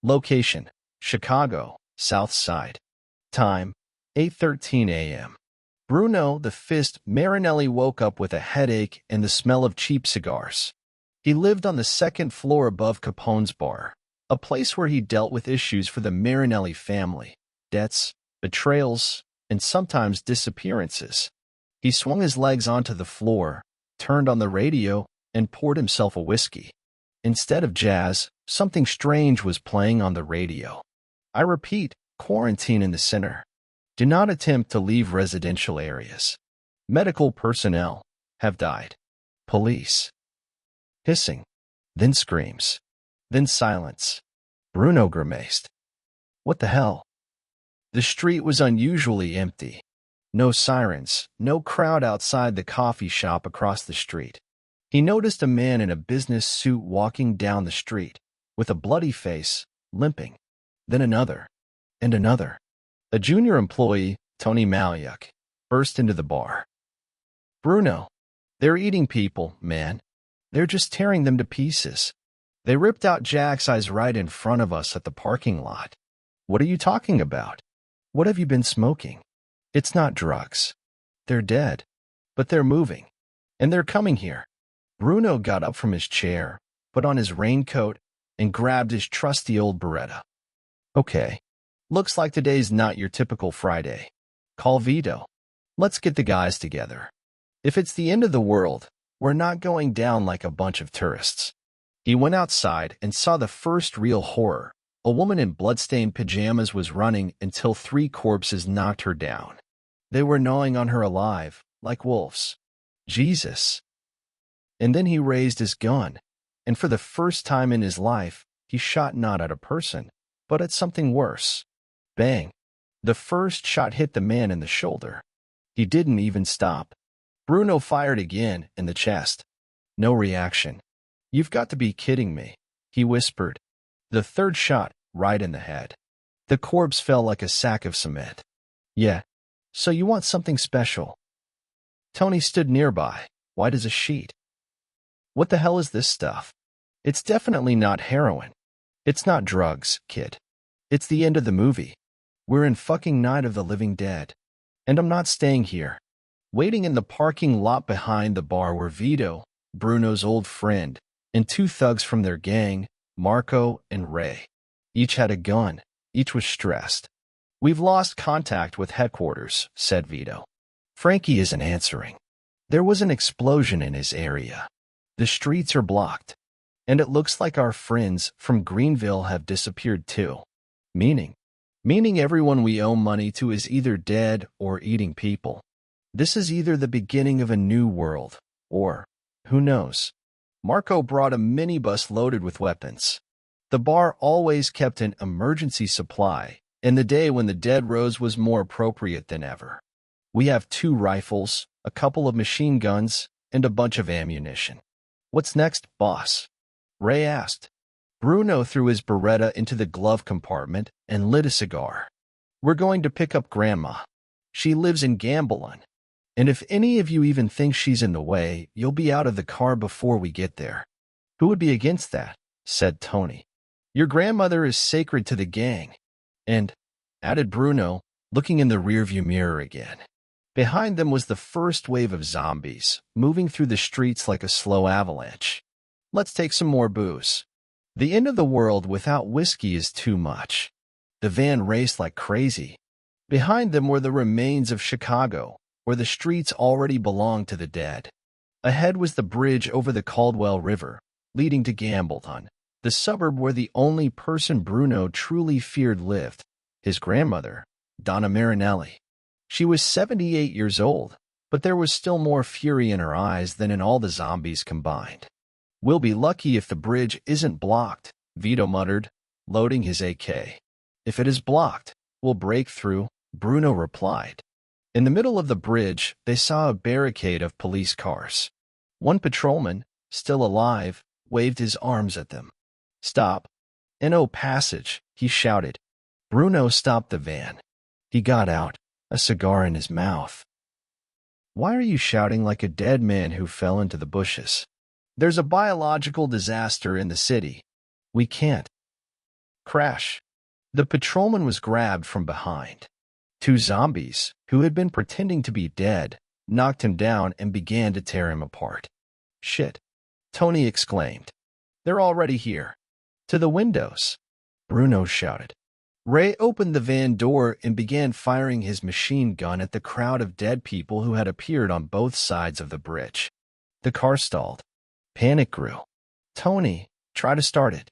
Location: Chicago, South Side. Time: 8:13 a.m. Bruno, the fist Marinelli, woke up with a headache and the smell of cheap cigars. He lived on the second floor above Capone's bar, a place where he dealt with issues for the Marinelli family, debts, betrayals, and sometimes disappearances. He swung his legs onto the floor, turned on the radio, and poured himself a whiskey. Instead of jazz, something strange was playing on the radio. I repeat, quarantine in the center. Do not attempt to leave residential areas. Medical personnel have died. Police. Hissing. Then screams. Then silence. Bruno grimaced. What the hell? The street was unusually empty. No sirens, no crowd outside the coffee shop across the street. He noticed a man in a business suit walking down the street, with a bloody face, limping. Then another, and another. A junior employee, Tony Malyuk, burst into the bar. Bruno, they're eating people, man. They're just tearing them to pieces. They ripped out Jack's eyes right in front of us at the parking lot. What are you talking about? What have you been smoking? It's not drugs. They're dead. But they're moving. And they're coming here. Bruno got up from his chair, put on his raincoat, and grabbed his trusty old Beretta. Okay. Looks like today's not your typical Friday. Call Vito. Let's get the guys together. If it's the end of the world, we're not going down like a bunch of tourists. He went outside and saw the first real horror. A woman in bloodstained pajamas was running until 3 corpses knocked her down. They were gnawing on her alive, like wolves. Jesus. And then he raised his gun, and for the first time in his life, he shot not at a person, but at something worse. Bang. The first shot hit the man in the shoulder. He didn't even stop. Bruno fired again in the chest. No reaction. You've got to be kidding me, he whispered. The third shot, right in the head. The corpse fell like a sack of cement. Yeah. So you want something special? Tony stood nearby, white as a sheet. What the hell is this stuff? It's definitely not heroin. It's not drugs, kid. It's the end of the movie. We're in fucking Night of the Living Dead. And I'm not staying here. Waiting in the parking lot behind the bar were Vito, Bruno's old friend, and 2 thugs from their gang, Marco and Ray. Each had a gun. Each was stressed. We've lost contact with headquarters, said Vito. Frankie isn't answering. There was an explosion in his area. The streets are blocked. And it looks like our friends from Greenville have disappeared too. Meaning everyone we owe money to is either dead or eating people. This is either the beginning of a new world, or, who knows. Marco brought a minibus loaded with weapons. The bar always kept an emergency supply, and the day when the dead rose was more appropriate than ever. We have 2 rifles, a couple of machine guns, and a bunch of ammunition. What's next, boss? Ray asked. Bruno threw his Beretta into the glove compartment and lit a cigar. We're going to pick up Grandma. She lives in Gambelin. And if any of you even think she's in the way, you'll be out of the car before we get there. Who would be against that? Said Tony. Your grandmother is sacred to the gang. And, added Bruno, looking in the rearview mirror again. Behind them was the first wave of zombies, moving through the streets like a slow avalanche. Let's take some more booze. The end of the world without whiskey is too much. The van raced like crazy. Behind them were the remains of Chicago, where the streets already belonged to the dead. Ahead was the bridge over the Caldwell River, leading to Gambelton, the suburb where the only person Bruno truly feared lived, his grandmother, Donna Marinelli. She was 78 years old, but there was still more fury in her eyes than in all the zombies combined. We'll be lucky if the bridge isn't blocked, Vito muttered, loading his AK. If it is blocked, we'll break through, Bruno replied. In the middle of the bridge, they saw a barricade of police cars. One patrolman, still alive, waved his arms at them. Stop. No passage, he shouted. Bruno stopped the van. He got out, a cigar in his mouth. Why are you shouting like a dead man who fell into the bushes? There's a biological disaster in the city. We can't Crash. The patrolman was grabbed from behind. Two zombies, who had been pretending to be dead, knocked him down and began to tear him apart. Shit, Tony exclaimed. They're already here. To the windows, Bruno shouted. Ray opened the van door and began firing his machine gun at the crowd of dead people who had appeared on both sides of the bridge. The car stalled. Panic grew. Tony, try to start it,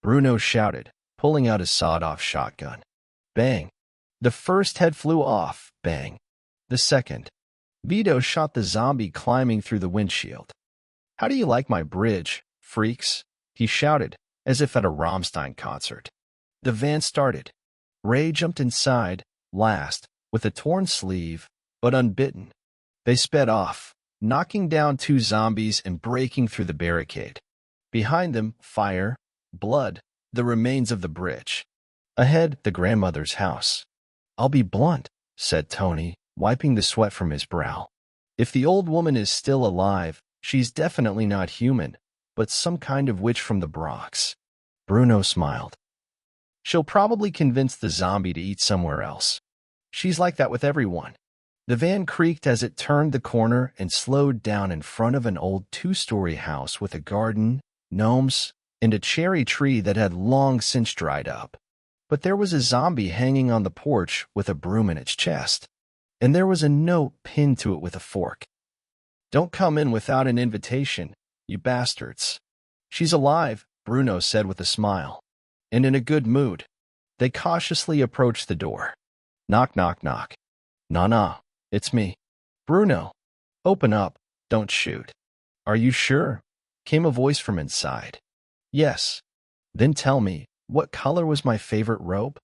Bruno shouted, pulling out his sawed-off shotgun. Bang. The first head flew off. Bang. The second. Vito shot the zombie climbing through the windshield. How do you like my bridge, freaks? He shouted, as if at a Rammstein concert. The van started. Ray jumped inside, last, with a torn sleeve, but unbitten. They sped off, knocking down two zombies and breaking through the barricade. Behind them, fire, blood, the remains of the bridge. Ahead, the grandmother's house. I'll be blunt, said Tony, wiping the sweat from his brow. If the old woman is still alive, she's definitely not human, but some kind of witch from the Bronx. Bruno smiled. She'll probably convince the zombie to eat somewhere else. She's like that with everyone. The van creaked as it turned the corner and slowed down in front of an old two-story house with a garden, gnomes, and a cherry tree that had long since dried up. But there was a zombie hanging on the porch with a broom in its chest, and there was a note pinned to it with a fork. Don't come in without an invitation, you bastards. She's alive, Bruno said with a smile, and in a good mood. They cautiously approached the door. Knock, knock, knock. Nah, it's me. Bruno. Open up, don't shoot. Are you sure? Came a voice from inside. Yes. Then tell me, what color was my favorite robe?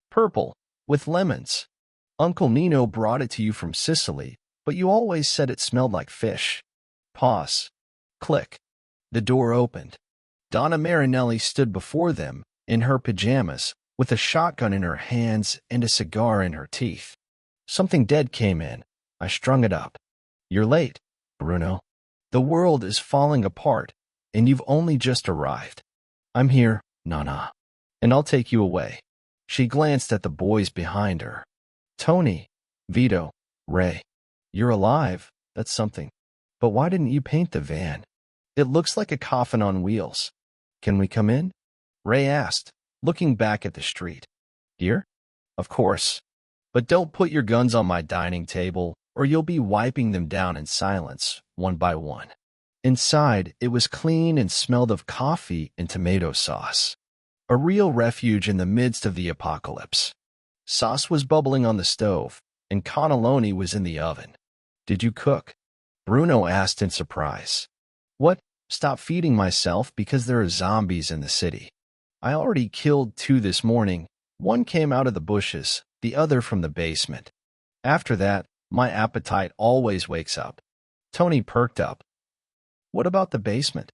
Purple, with lemons. Uncle Nino brought it to you from Sicily, but you always said it smelled like fish. Pause. Click. The door opened. Donna Marinelli stood before them, in her pajamas, with a shotgun in her hands and a cigar in her teeth. Something dead came in. I strung it up. You're late, Bruno. The world is falling apart, and you've only just arrived. I'm here, Nana, and I'll take you away. She glanced at the boys behind her. Tony, Vito, Ray. You're alive, that's something. But why didn't you paint the van? It looks like a coffin on wheels. Can we come in? Ray asked, looking back at the street. Here? Of course. But don't put your guns on my dining table, or you'll be wiping them down in silence, one by one. Inside, it was clean and smelled of coffee and tomato sauce. A real refuge in the midst of the apocalypse. Sauce was bubbling on the stove, and cannelloni was in the oven. Did you cook? Bruno asked in surprise. What? Stop feeding myself because there are zombies in the city. I already killed 2 this morning. One came out of the bushes, the other from the basement. After that, my appetite always wakes up. Tony perked up. What about the basement?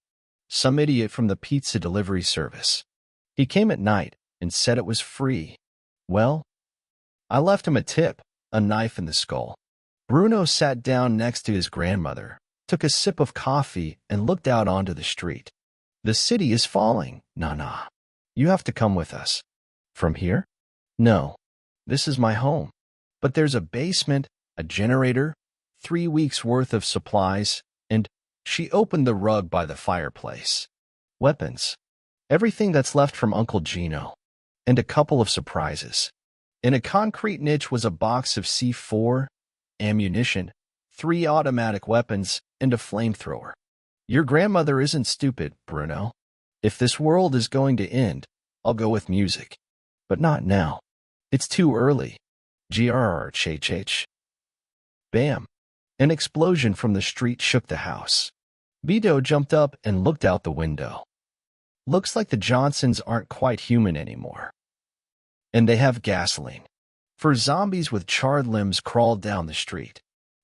Some idiot from the pizza delivery service. He came at night and said it was free. Well, I left him a tip, a knife in the skull. Bruno sat down next to his grandmother, took a sip of coffee, and looked out onto the street. The city is falling, Nana. You have to come with us. From here? No. This is my home. But there's a basement, a generator, 3 weeks' worth of supplies, and she opened the rug by the fireplace. Weapons. Everything that's left from Uncle Gino. And a couple of surprises. In a concrete niche was a box of C4, ammunition, 3 automatic weapons, and a flamethrower. Your grandmother isn't stupid, Bruno. If this world is going to end, I'll go with music. But not now. It's too early. Grrrch. Bam. An explosion from the street shook the house. Vito jumped up and looked out the window. Looks like the Johnsons aren't quite human anymore. And they have gasoline. For zombies with charred limbs crawled down the street.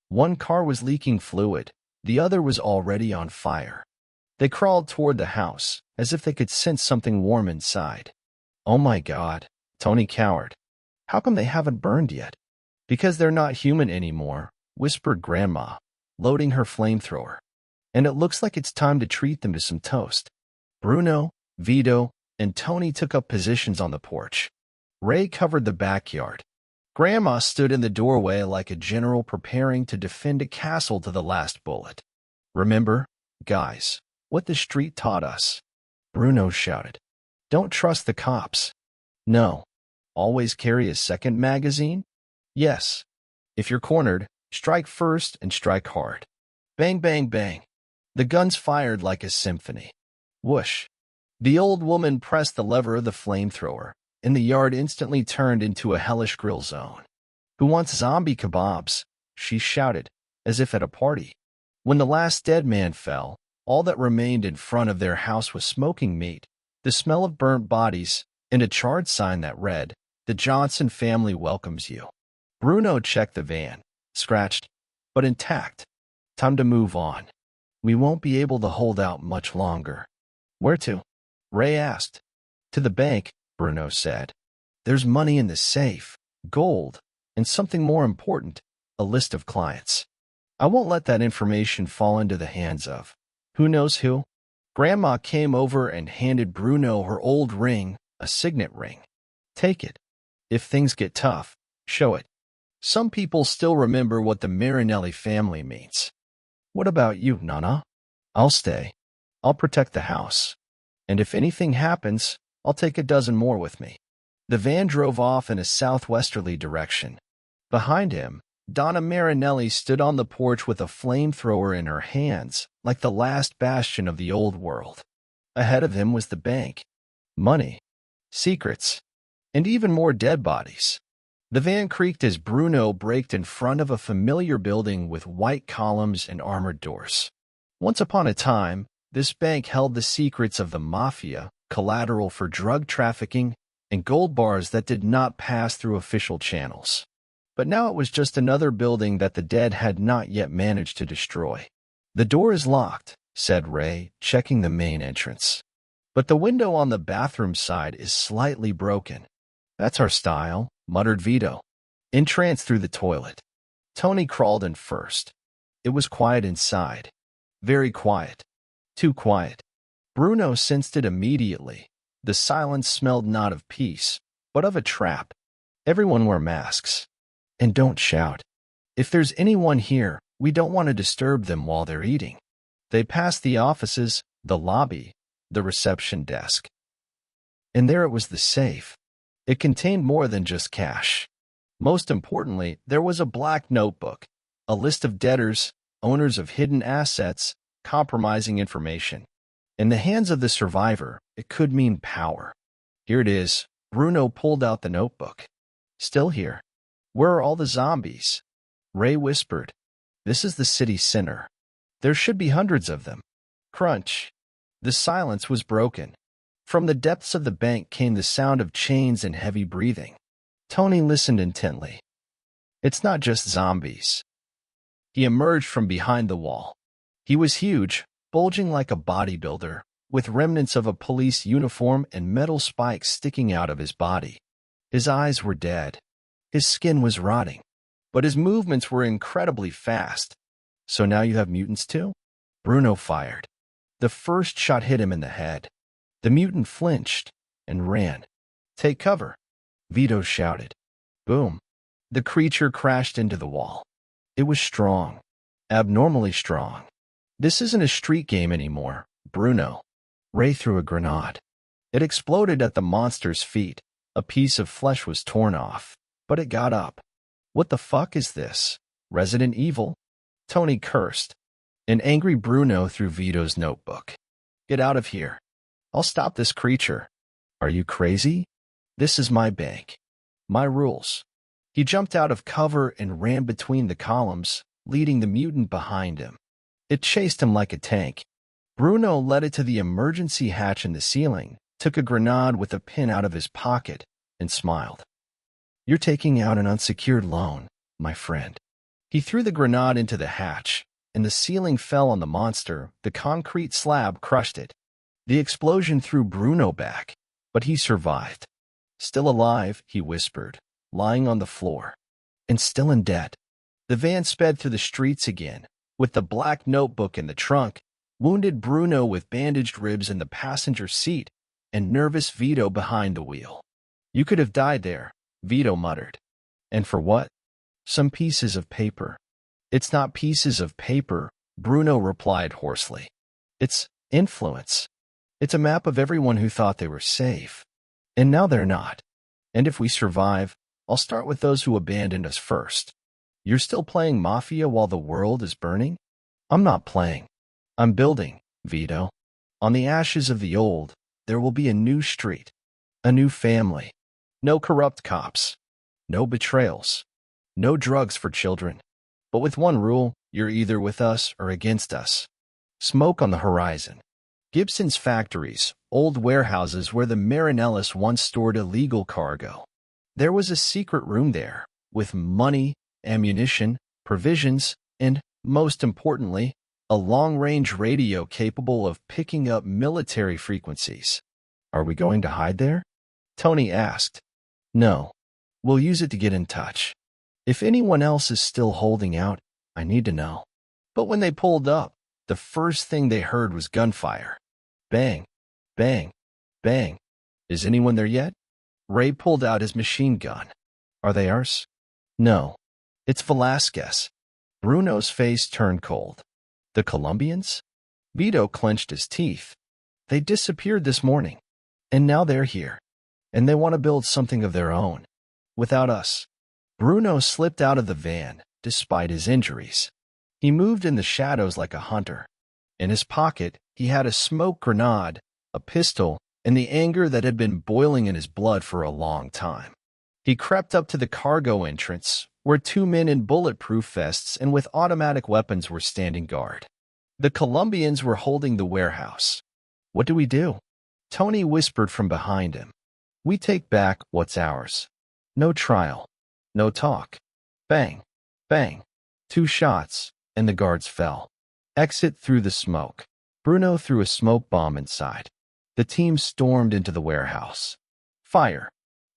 One car was leaking fluid, the other was already on fire. They crawled toward the house, as if they could sense something warm inside. Oh my God, Tony cowered. How come they haven't burned yet? Because they're not human anymore, whispered Grandma, loading her flamethrower. And it looks like it's time to treat them to some toast. Bruno, Vito, and Tony took up positions on the porch. Ray covered the backyard. Grandma stood in the doorway like a general preparing to defend a castle to the last bullet. "Remember, guys, what the street taught us?" Bruno shouted. "Don't trust the cops." "No. Always carry a second magazine?" "Yes. If you're cornered, strike first and strike hard." Bang, bang, bang. The guns fired like a symphony. Whoosh. The old woman pressed the lever of the flamethrower, and the yard instantly turned into a hellish grill zone. "Who wants zombie kebabs?" she shouted, as if at a party. When the last dead man fell, all that remained in front of their house was smoking meat, the smell of burnt bodies, and a charred sign that read, "The Johnson family welcomes you." Bruno checked the van, scratched, but intact. "Time to move on. We won't be able to hold out much longer." "Where to?" Ray asked. "To the bank," Bruno said. "There's money in the safe, gold, and something more important, a list of clients. I won't let that information fall into the hands of who knows who." Grandma came over and handed Bruno her old ring, a signet ring. "Take it. If things get tough, show it." Some people still remember what the Marinelli family means. "What about you, Nana?" "I'll stay. I'll protect the house. And if anything happens, I'll take a dozen more with me." The van drove off in a southwesterly direction. Behind him, Donna Marinelli stood on the porch with a flamethrower in her hands, like the last bastion of the old world. Ahead of him was the bank. Money, secrets, and even more dead bodies. The van creaked as Bruno braked in front of a familiar building with white columns and armored doors. Once upon a time, this bank held the secrets of the mafia, collateral for drug trafficking, and gold bars that did not pass through official channels. But now it was just another building that the dead had not yet managed to destroy. "The door is locked," said Ray, checking the main entrance. "But the window on the bathroom side is slightly broken." "That's our style," muttered Vito. Entranced through the toilet. Tony crawled in first. It was quiet inside. Very quiet. Too quiet. Bruno sensed it immediately. The silence smelled not of peace, but of a trap. Everyone wore masks. "And don't shout. If there's anyone here, we don't want to disturb them while they're eating." They passed the offices, the lobby, the reception desk. And there it was, the safe. It contained more than just cash. Most importantly, there was a black notebook, a list of debtors, owners of hidden assets, compromising information. In the hands of the survivor, it could mean power. "Here it is." Bruno pulled out the notebook. "Still here. Where are all the zombies?" Ray whispered. "This is the city center. There should be hundreds of them." Crunch. The silence was broken. From the depths of the bank came the sound of chains and heavy breathing. Tony listened intently. "It's not just zombies." He emerged from behind the wall. He was huge, bulging like a bodybuilder, with remnants of a police uniform and metal spikes sticking out of his body. His eyes were dead. His skin was rotting. But his movements were incredibly fast. "So now you have mutants too?" Bruno fired. The first shot hit him in the head. The mutant flinched and ran. "Take cover," Vito shouted. Boom. The creature crashed into the wall. It was strong. Abnormally strong. "This isn't a street game anymore, Bruno." Ray threw a grenade. It exploded at the monster's feet. A piece of flesh was torn off, but it got up. "What the fuck is this? Resident Evil?" Tony cursed. An angry Bruno threw Vito's notebook. "Get out of here. I'll stop this creature." "Are you crazy? This is my bank. My rules." He jumped out of cover and ran between the columns, leading the mutant behind him. It chased him like a tank. Bruno led it to the emergency hatch in the ceiling, took a grenade with a pin out of his pocket, and smiled. "You're taking out an unsecured loan, my friend." He threw the grenade into the hatch, and the ceiling fell on the monster. The concrete slab crushed it. The explosion threw Bruno back, but he survived. "Still alive," he whispered, lying on the floor. "And still in debt." The van sped through the streets again, with the black notebook in the trunk, wounded Bruno with bandaged ribs in the passenger seat, and nervous Vito behind the wheel. "You could have died there," Vito muttered. "And for what?" "Some pieces of paper." "It's not pieces of paper," Bruno replied hoarsely. "It's influence. It's a map of everyone who thought they were safe. And now they're not. And if we survive, I'll start with those who abandoned us first." "You're still playing Mafia while the world is burning?" "I'm not playing. I'm building, Vito. On the ashes of the old, there will be a new street, a new family. No corrupt cops, no betrayals, no drugs for children. But with one rule, you're either with us or against us." Smoke on the horizon. Gibson's factories, old warehouses where the Marinellis once stored illegal cargo. There was a secret room there, with money, ammunition, provisions, and, most importantly, a long-range radio capable of picking up military frequencies. "Are we going to hide there?" Tony asked. "No. We'll use it to get in touch. If anyone else is still holding out, I need to know." But when they pulled up, the first thing they heard was gunfire. Bang, bang, bang. "Is anyone there yet?" Ray pulled out his machine gun. "Are they ours?" "No. It's Velasquez." Bruno's face turned cold. "The Colombians?" Vito clenched his teeth. "They disappeared this morning, and now they're here. And they want to build something of their own. Without us." Bruno slipped out of the van, despite his injuries. He moved in the shadows like a hunter. In his pocket, he had a smoke grenade, a pistol, and the anger that had been boiling in his blood for a long time. He crept up to the cargo entrance, where two men in bulletproof vests and with automatic weapons were standing guard. The Colombians were holding the warehouse. "What do we do?" Tony whispered from behind him. "We take back what's ours. No trial. No talk." Bang, bang. 2 shots, and the guards fell. Exit through the smoke. Bruno threw a smoke bomb inside. The team stormed into the warehouse. Fire.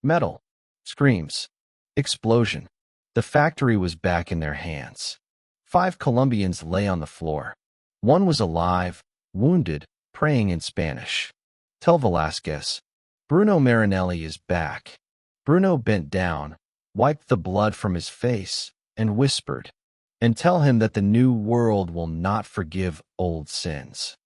Metal. Screams. Explosion. The factory was back in their hands. 5 Colombians lay on the floor. One was alive, wounded, praying in Spanish. "Tell Velasquez. Bruno Marinelli is back." Bruno bent down, wiped the blood from his face, and whispered, "And tell him that the new world will not forgive old sins."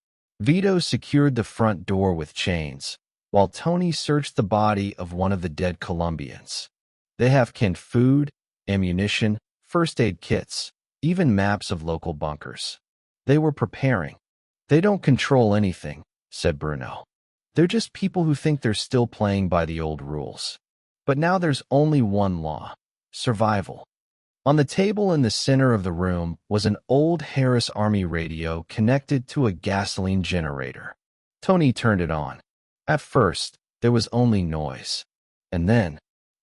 Vito secured the front door with chains, while Tony searched the body of one of the dead Colombians. They have canned food, ammunition, first aid kits, even maps of local bunkers. They were preparing. "They don't control anything," said Bruno. "They're just people who think they're still playing by the old rules. But now there's only one law: survival." On the table in the center of the room was an old Harris Army radio connected to a gasoline generator. Tony turned it on. At first, there was only noise. And then,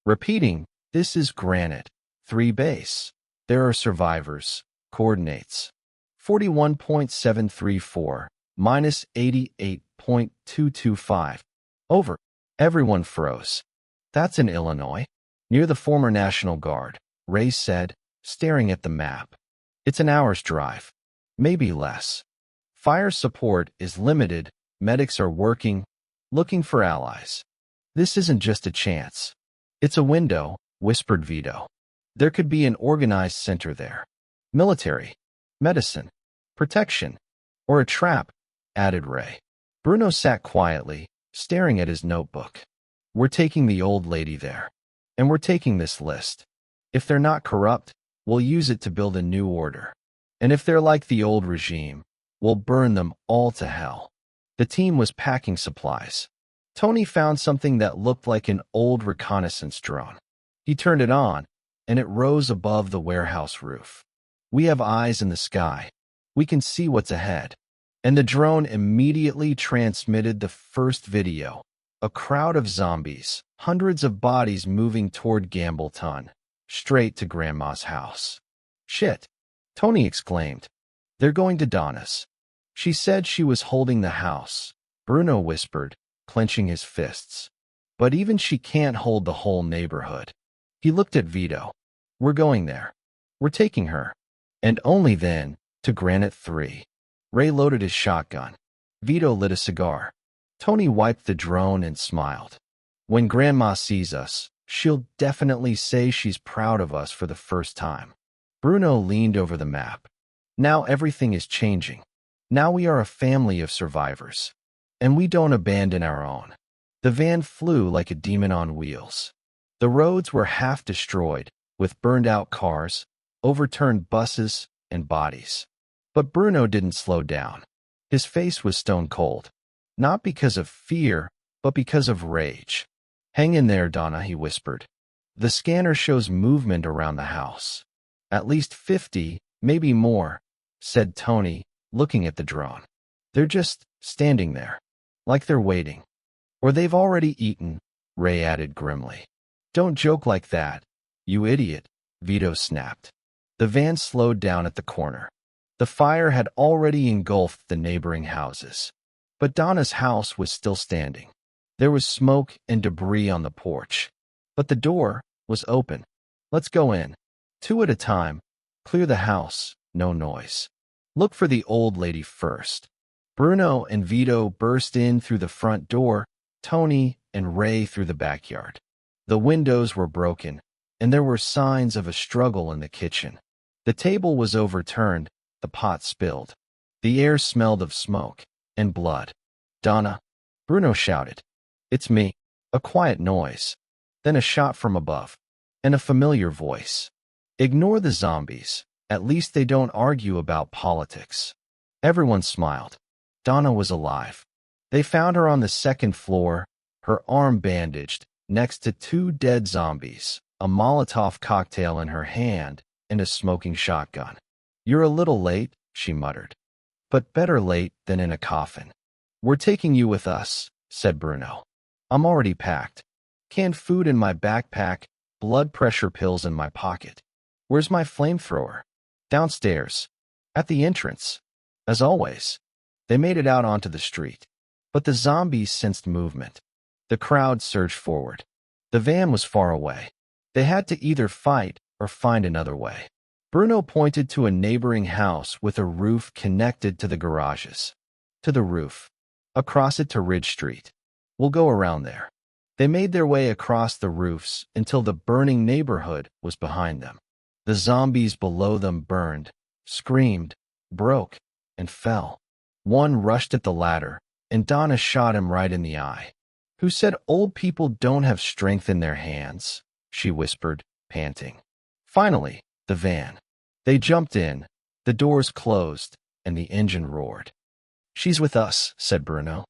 repeating, "This is Granite, 3 base. There are survivors. Coordinates. 41.734, minus 88.225. Over." Everyone froze. "That's in Illinois, near the former National Guard," Ray said, staring at the map. "It's an hour's drive. Maybe less. Fire support is limited. Medics are working, looking for allies. This isn't just a chance. It's a window," whispered Vito. "There could be an organized center there. Military, medicine, protection, or a trap," added Ray. Bruno sat quietly, staring at his notebook. "We're taking the old lady there. And we're taking this list. If they're not corrupt, we'll use it to build a new order. And if they're like the old regime, we'll burn them all to hell." The team was packing supplies. Tony found something that looked like an old reconnaissance drone. He turned it on, and it rose above the warehouse roof. "We have eyes in the sky. We can see what's ahead." And the drone immediately transmitted the first video. A crowd of zombies, hundreds of bodies moving toward Gambleton, straight to Grandma's house. "Shit," Tony exclaimed. "They're going to dawn us." "She said she was holding the house," Bruno whispered, clenching his fists. "But even she can't hold the whole neighborhood." He looked at Vito. "We're going there. We're taking her. And only then, to Granite 3. Ray loaded his shotgun. Vito lit a cigar. Tony wiped the drone and smiled. When Grandma sees us, she'll definitely say she's proud of us for the first time. Bruno leaned over the map. Now everything is changing. Now we are a family of survivors. And we don't abandon our own. The van flew like a demon on wheels. The roads were half destroyed, with burned-out cars, overturned buses, and bodies. But Bruno didn't slow down. His face was stone cold. Not because of fear, but because of rage. "Hang in there, Donna," he whispered. "The scanner shows movement around the house." "At least 50, maybe more," said Tony, looking at the drone. "They're just standing there, like they're waiting. Or they've already eaten," Ray added grimly. "Don't joke like that, you idiot," Vito snapped. The van slowed down at the corner. The fire had already engulfed the neighboring houses. But Donna's house was still standing. There was smoke and debris on the porch. But the door was open. "Let's go in. 2 at a time. Clear the house, no noise. Look for the old lady first." Bruno and Vito burst in through the front door, Tony and Ray through the backyard. The windows were broken, and there were signs of a struggle in the kitchen. The table was overturned, the pot spilled. The air smelled of smoke and blood. "Donna," Bruno shouted. "It's me." A quiet noise, then a shot from above, and a familiar voice. "Ignore the zombies. At least they don't argue about politics." Everyone smiled. Donna was alive. They found her on the second floor, her arm bandaged, next to 2 dead zombies, a Molotov cocktail in her hand, and a smoking shotgun. "You're a little late," she muttered. "But better late than in a coffin." "We're taking you with us," said Bruno. "I'm already packed. Canned food in my backpack, blood pressure pills in my pocket. Where's my flamethrower?" "Downstairs. At the entrance." As always, they made it out onto the street. But the zombies sensed movement. The crowd surged forward. The van was far away. They had to either fight or find another way. Bruno pointed to a neighboring house with a roof connected to the garages. "To the roof. Across it to Ridge Street. We'll go around there." They made their way across the roofs until the burning neighborhood was behind them. The zombies below them burned, screamed, broke, and fell. One rushed at the ladder, and Donna shot him right in the eye. "Who said old people don't have strength in their hands?" she whispered, panting. Finally, the van. They jumped in, the doors closed, and the engine roared. "She's with us," said Bruno.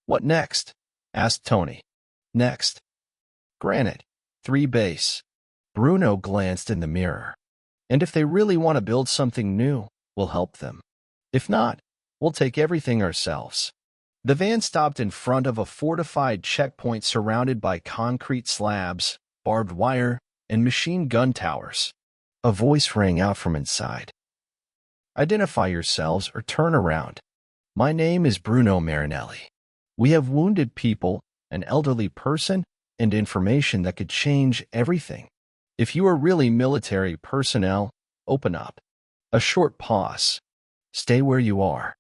"What next?" asked Tony. "Next. Granite. 3 base." Bruno glanced in the mirror. "And if they really want to build something new, we'll help them. If not, we'll take everything ourselves." The van stopped in front of a fortified checkpoint surrounded by concrete slabs, barbed wire, and machine gun towers. A voice rang out from inside. "Identify yourselves or turn around. My name is Bruno Marinelli. We have wounded people, an elderly person, and information that could change everything. If you are really military personnel, open up." A short pause. "Stay where you are."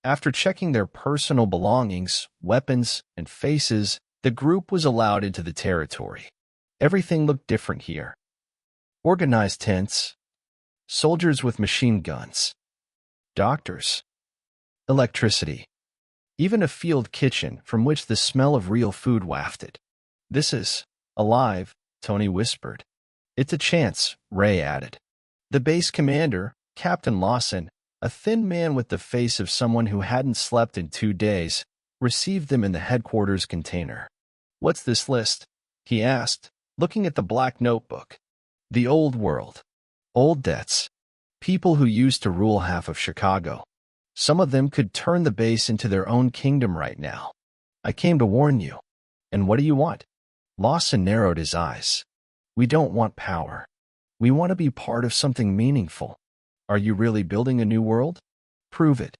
After checking their personal belongings, weapons, and faces, the group was allowed into the territory. Everything looked different here. Organized tents, soldiers with machine guns, doctors, electricity, even a field kitchen from which the smell of real food wafted. "This is alive," Tony whispered. "It's a chance," Ray added. The base commander, Captain Lawson, a thin man with the face of someone who hadn't slept in 2 days, received them in the headquarters container. "What's this list?" he asked, looking at the black notebook. "The old world. Old debts. People who used to rule half of Chicago. Some of them could turn the base into their own kingdom right now. I came to warn you." "And what do you want?" Lawson narrowed his eyes. "We don't want power. We want to be part of something meaningful." "Are you really building a new world?" "Prove it.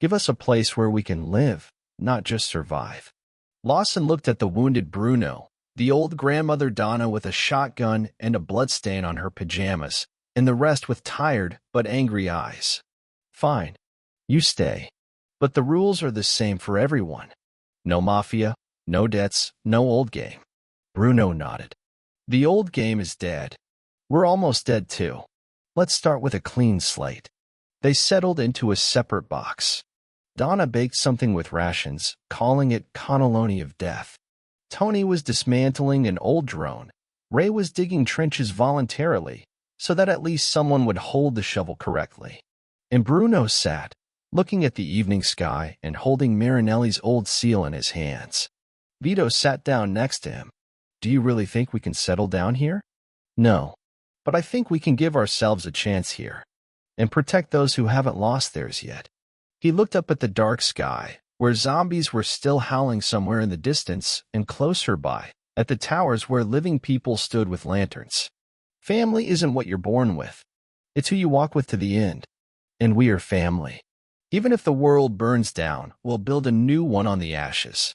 Give us a place where we can live, not just survive." Lawson looked at the wounded Bruno, the old grandmother Donna with a shotgun and a bloodstain on her pajamas, and the rest with tired but angry eyes. "Fine. You stay. But the rules are the same for everyone. No mafia, no debts, no old game. Bruno nodded. The old game is dead. We're almost dead too. Let's start with a clean slate. They settled into a separate box. Donna baked something with rations, calling it cannelloni of death. Tony was dismantling an old drone. Ray was digging trenches voluntarily, so that at least someone would hold the shovel correctly. And Bruno sat, looking at the evening sky and holding Marinelli's old seal in his hands. Vito sat down next to him. Do you really think we can settle down here? No, but I think we can give ourselves a chance here and protect those who haven't lost theirs yet. He looked up at the dark sky, where zombies were still howling somewhere in the distance, and closer by, at the towers where living people stood with lanterns. Family isn't what you're born with. It's who you walk with to the end. And we are family. Even if the world burns down, we'll build a new one on the ashes.